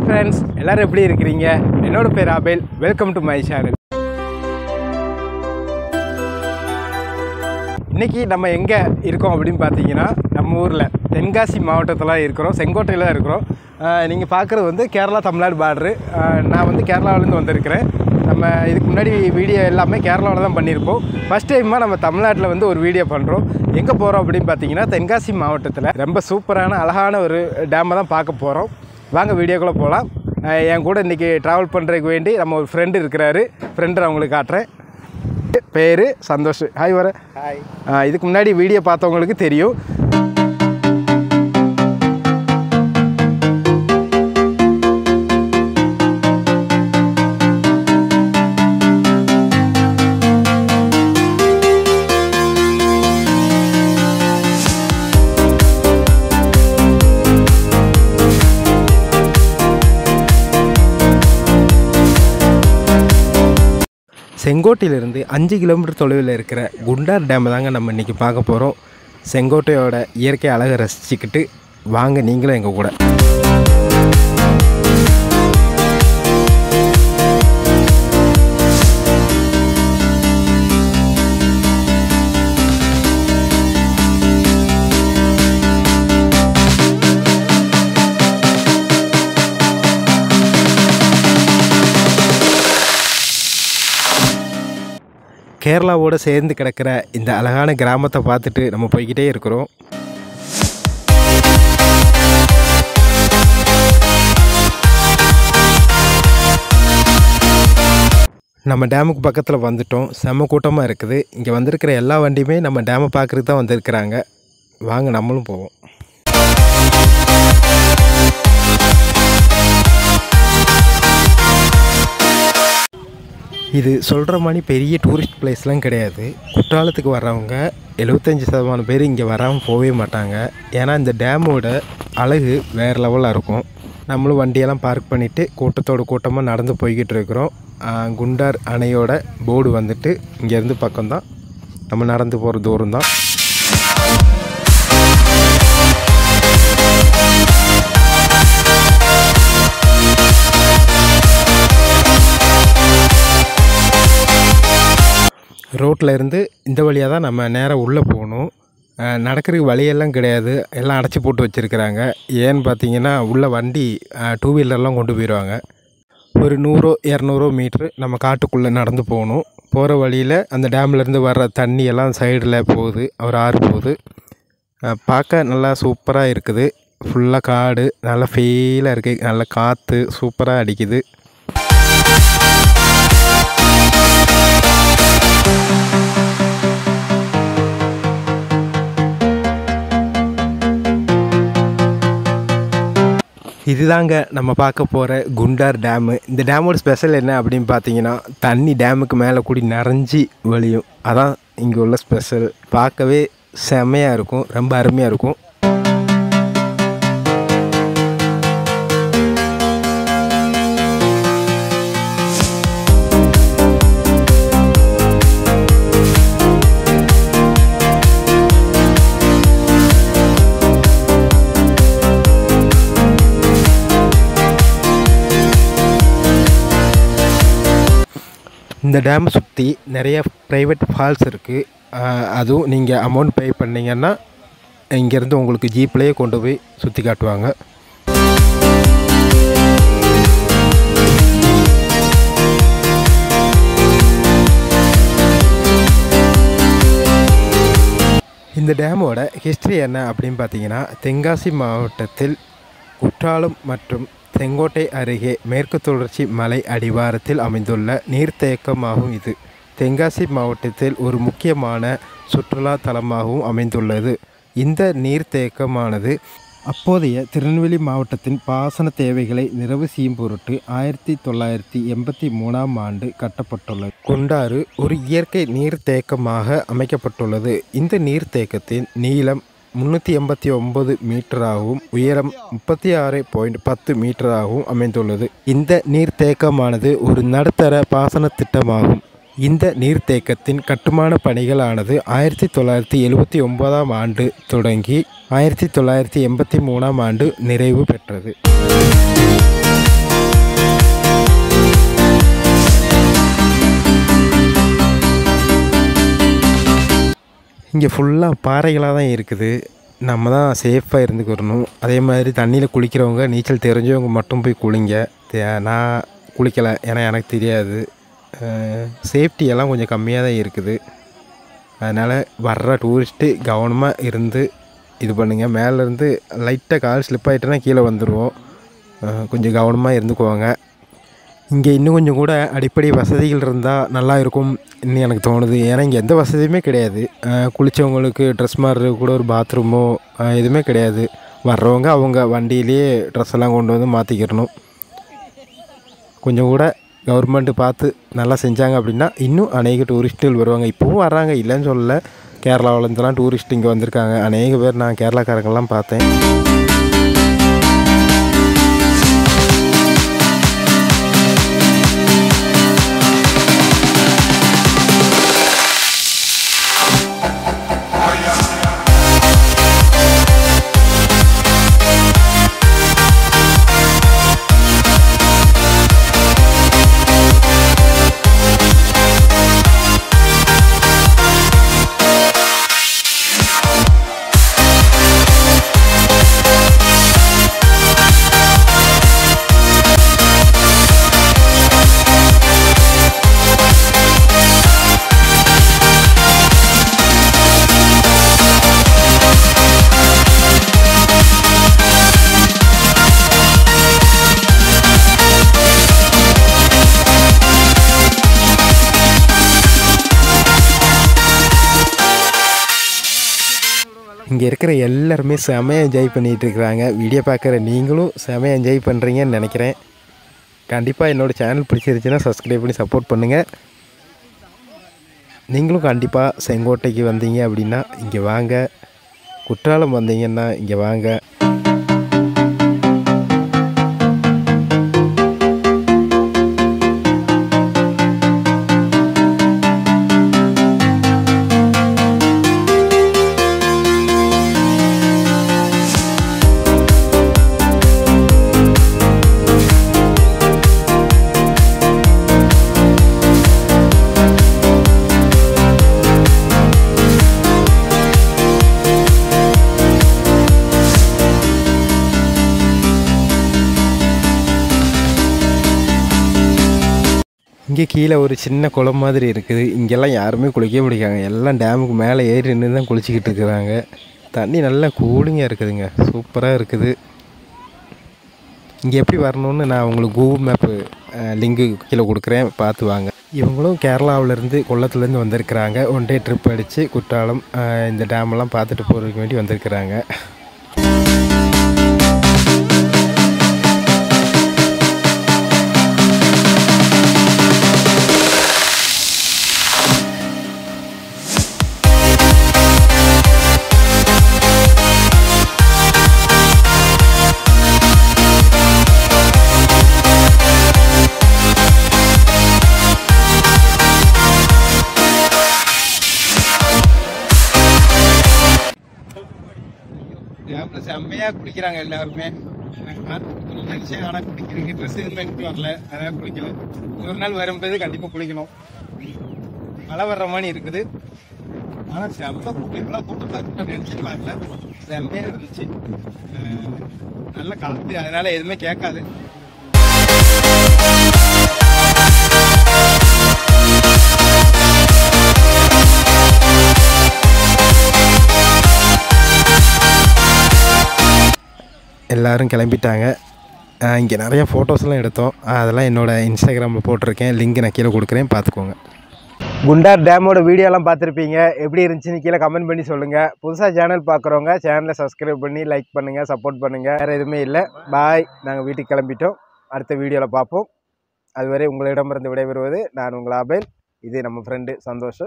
Friends, எல்லாரும் எப்படி இருக்கிறீங்க? என்னோட பேர் Abel. Welcome to my channel. இன்றைக்கி நம்ம எங்கே இருக்கோம் அப்படின்னு பார்த்தீங்கன்னா, நம்ம ஊரில் தென்காசி மாவட்டத்தில் இருக்கிறோம், செங்கோட்டையில் தான் இருக்கிறோம். நீங்கள் பார்க்குறது வந்து கேரளா தமிழ்நாடு பார்டரு. நான் வந்து கேரளாவிலேருந்து வந்திருக்கிறேன். நம்ம இதுக்கு முன்னாடி வீடியோ எல்லாமே கேரளாவில் தான் பண்ணியிருப்போம். ஃபஸ்ட் டைமாக நம்ம தமிழ்நாட்டில் வந்து ஒரு வீடியோ பண்ணுறோம். எங்கே போகிறோம் அப்படின்னு பார்த்தீங்கன்னா, தென்காசி மாவட்டத்தில் ரொம்ப சூப்பரான அழகான ஒரு டேமை தான் பார்க்க போகிறோம். வாங்க வீடியோக்குள்ளே போகலாம். என் கூட இன்றைக்கி ட்ராவல் பண்ணுறதுக்கு வேண்டி நம்ம ஒரு ஃப்ரெண்டு இருக்கிறாரு. ஃப்ரெண்டை நான் உங்களுக்கு காட்டுறேன். பேர் சந்தோஷ். ஹாய் வர. ஹாய். இதுக்கு முன்னாடி வீடியோ பார்த்தவங்களுக்கு தெரியும். செங்கோட்டையிலிருந்து 5 கிலோமீட்டர் தொலைவில் இருக்கிற குண்டார் டேம் தாங்க நம்ம இன்றைக்கி பார்க்க போகிறோம். செங்கோட்டையோட இயற்கை அழகை ரசிச்சுக்கிட்டு வாங்க நீங்களும் எங்கள் கூட. கேரளாவோடு சேர்ந்து கிடக்கிற இந்த அழகான கிராமத்தை பார்த்துட்டு நம்ம போய்கிட்டே இருக்கிறோம். நம்ம டேமுக்கு பக்கத்தில் வந்துட்டோம். செம்ம கூட்டமாக இருக்குது. இங்கே வந்திருக்கிற எல்லா வண்டியுமே நம்ம டேமை பார்க்குறதுக்கு தான் வந்திருக்கிறாங்க. வாங்க நம்மளும் போவோம். இது சொல்கிற மாதிரி பெரிய டூரிஸ்ட் பிளேஸ்லாம் கிடையாது. குற்றாலத்துக்கு வர்றவங்க 75% பேர் இங்கே வராமல் போகவே மாட்டாங்க. ஏன்னா இந்த டேமோட அழகு வேறு லெவலில் இருக்கும். நம்மளும் வண்டியெல்லாம் பார்க் பண்ணிவிட்டு கூட்டத்தோடு கூட்டமாக நடந்து போய்கிட்டு இருக்கிறோம். குண்டார் அணையோட போர்டு வந்துட்டு இங்கேருந்து பக்கம்தான், நம்ம நடந்து போகிற தூரம் தான். ரோட்டில் இருந்து இந்த வழியாக தான் நம்ம நேராக உள்ளே போகணும். நடக்கிறதுக்கு வழியெல்லாம் கிடையாது, எல்லாம் அடைச்சி போட்டு வச்சுருக்கிறாங்க. ஏன்னு பார்த்தீங்கன்னா உள்ளே வண்டி 2 வீலர்லாம் கொண்டு போயிடுவாங்க. ஒரு 100-200 மீட்ரு நம்ம காட்டுக்குள்ளே நடந்து போகணும். போகிற வழியில் அந்த டேம்லேருந்து வர்ற தண்ணியெல்லாம் சைடில் போகுது, ஒரு ஆறு போகுது. பார்க்க நல்லா சூப்பராக இருக்குது. ஃபுல்லாக காடு, நல்லா ஃபீலாக இருக்குது, நல்லா காற்று சூப்பராக அடிக்குது. இதுதாங்க நம்ம பார்க்க போகிற குண்டார் டேமு. இந்த டேமோட ஸ்பெஷல் என்ன அப்படின்னு பார்த்தீங்கன்னா, தண்ணி டேமுக்கு மேலே கூடி நிறைஞ்சி வழியும். அதான் இங்கே உள்ள ஸ்பெஷல். பார்க்கவே செம்மையாக இருக்கும், ரொம்ப அருமையாக இருக்கும். இந்த டேமை சுற்றி நிறைய ப்ரைவேட் ஃபால்ஸ் இருக்குது. அதுவும் நீங்கள் அமௌண்ட் பே பண்ணிங்கன்னா இங்கேருந்து உங்களுக்கு ஜீப்லேயே கொண்டு போய் சுற்றி காட்டுவாங்க. இந்த டேமோட ஹிஸ்ட்ரி என்ன அப்படின்னு பார்த்தீங்கன்னா, தென்காசி மாவட்டத்தில் குற்றாலம் மற்றும் செங்கோட்டை அருகே மேற்கு தொடர்ச்சி மலை அடிவாரத்தில் அமைந்துள்ள நீர்த்தேக்கமாகும். இது தென்காசி மாவட்டத்தில் ஒரு முக்கியமான சுற்றுலா தலமாகவும் அமைந்துள்ளது. இந்த நீர்த்தேக்கமானது அப்போதைய திருநெல்வேலி மாவட்டத்தின் பாசன தேவைகளை நிறைவு செய்யும் பொருட்டு 1983ஆம் ஆண்டு கட்டப்பட்டுள்ளது. குண்டாறு ஒரு இயற்கை நீர்த்தேக்கமாக அமைக்கப்பட்டுள்ளது. இந்த நீர்த்தேக்கத்தின் நீளம் 389 மீட்டராகவும் உயரம் 36.10 மீட்டராகவும் அமைந்துள்ளது. இந்த நீர்த்தேக்கமானது ஒரு நடுத்தர பாசன திட்டமாகும். இந்த நீர்த்தேக்கத்தின் கட்டுமான பணிகளானது 1979ஆம் ஆண்டு தொடங்கி 1983ஆம் ஆண்டு நிறைவு பெற்றது. இங்கே ஃபுல்லாக பாறைகளாக தான் இருக்குது. நம்ம தான் சேஃபாக இருந்துக்கிறணும். அதே மாதிரி தண்ணியில் குளிக்கிறவங்க நீச்சல் தெரிஞ்சவங்க மட்டும் போய் குளிங்க. நான் குளிக்கலை, ஏன்னா எனக்கு தெரியாது. சேஃப்டி எல்லாம் கொஞ்சம் கம்மியாக தான் இருக்குது. அதனால் வர்ற டூரிஸ்ட்டு கவனமாக இருந்து இது பண்ணுங்கள். மேலேருந்து லைட்டாக கால் ஸ்லிப் ஆகிட்டோன்னா கீழே வந்துடுவோம். கொஞ்சம் கவனமாக இருந்துக்குவாங்க. இங்கே இன்னும் கொஞ்சம் கூட அடிப்படை வசதிகள் இருந்தால் நல்லா இருக்கும் இன்னும் எனக்கு தோணுது. ஏன்னா இங்கே எந்த வசதியுமே கிடையாது. குளித்தவங்களுக்கு ட்ரெஸ் மாறுறது கூட ஒரு பாத்ரூமோ எதுவுமே கிடையாது. வர்றவங்க அவங்க வண்டியிலேயே ட்ரெஸ் எல்லாம் கொண்டு வந்து மாற்றிக்கிறணும். கொஞ்சம் கூட கவர்மெண்ட்டு பார்த்து நல்லா செஞ்சாங்க அப்படின்னா இன்னும் அநேக டூரிஸ்ட்டுகள் வருவாங்க. இப்போவும் வர்றாங்க, இல்லைன்னு சொல்லலை. கேரளாவிலேருந்துலாம் டூரிஸ்ட் இங்கே வந்திருக்காங்க. அநேக பேர் நான் கேரளாக்காரங்கெல்லாம் பார்த்தேன். இங்கே இருக்கிற எல்லாருமே செமையாக என்ஜாய் பண்ணிகிட்ருக்குறாங்க. வீடியோ பார்க்குற நீங்களும் செமையாக என்ஜாய் பண்ணுறீங்கன்னு நினைக்கிறேன். கண்டிப்பாக என்னோடய சேனல் பிடிச்சிருச்சுன்னா சப்ஸ்கிரைப் பண்ணி சப்போர்ட் பண்ணுங்கள். நீங்களும் கண்டிப்பாக செங்கோட்டைக்கு வந்தீங்க அப்படின்னா இங்கே வாங்க. குற்றாலம் வந்தீங்கன்னா இங்கே வாங்க. இங்கே கீழே ஒரு சின்ன குளம் மாதிரி இருக்குது. இங்கெல்லாம் யாருமே குளிக்க முடியாங்க. எல்லாம் டேமுக்கு மேலே ஏறி நின்று தான் குளிச்சிக்கிட்டு இருக்கிறாங்க. தண்ணி நல்லா கூலிங்காக இருக்குதுங்க, சூப்பராக இருக்குது. இங்கே எப்படி வரணும்னு நான் உங்களுக்கு கூகுள் மேப்பு லிங்கு கீழே கொடுக்குறேன், பார்த்து வாங்க. இவங்களும் கேரளாவிலேருந்து கொல்லத்துலேருந்து வந்திருக்கிறாங்க. ஒன் டே ட்ரிப் அடித்து குற்றாலம் இந்த டேமெல்லாம் பார்த்துட்டு போகிறதுக்கு வேண்டி வந்திருக்கிறாங்க. டேமில் செம்மையாக குளிக்கிறாங்க எல்லாருமே. ஆனால் குளிக்கிறதுக்கு ட்ரெஸ் எதுவுமே எடுத்து வரல, அதனால் குளிக்கல. ஒரு நாள் வரும்போது கண்டிப்பாக குளிக்கணும். மழை வர்ற மாதிரி இருக்குது. ஆனால் செம்ம இப்பெல்லாம் கூட்டு பார்த்து நினச்சிட்டு வரல, செம்மையாக இருந்துச்சு. நல்ல காற்று, அதனால் எதுவுமே கேட்காது. எல்லோரும் கிளம்பிட்டாங்க. இங்கே நிறையா ஃபோட்டோஸ்லாம் எடுத்தோம். அதெல்லாம் என்னோடய இன்ஸ்டாகிராமில் போட்டிருக்கேன், லிங்க் நான் கீழே கொடுக்குறேன், பார்த்துக்கோங்க. குண்டார் டேமோட வீடியோலாம் பார்த்துருப்பீங்க. எப்படி இருந்துச்சுன்னு கீழே கமெண்ட் பண்ணி சொல்லுங்கள். புதுசாக சேனல் பார்க்குறவங்க சேனலை சப்ஸ்கிரைப் பண்ணி லைக் பண்ணுங்கள், சப்போர்ட் பண்ணுங்கள். வேறு எதுவுமே இல்லை. பாய். நாங்கள் வீட்டுக்கு கிளம்பிட்டோம். அடுத்த வீடியோவில் பார்ப்போம். அதுவரை உங்களிடமிருந்து விடைபெறுவது நான் உங்கள் ஆபேல். இது நம்ம ஃப்ரெண்டு சந்தோஷ்.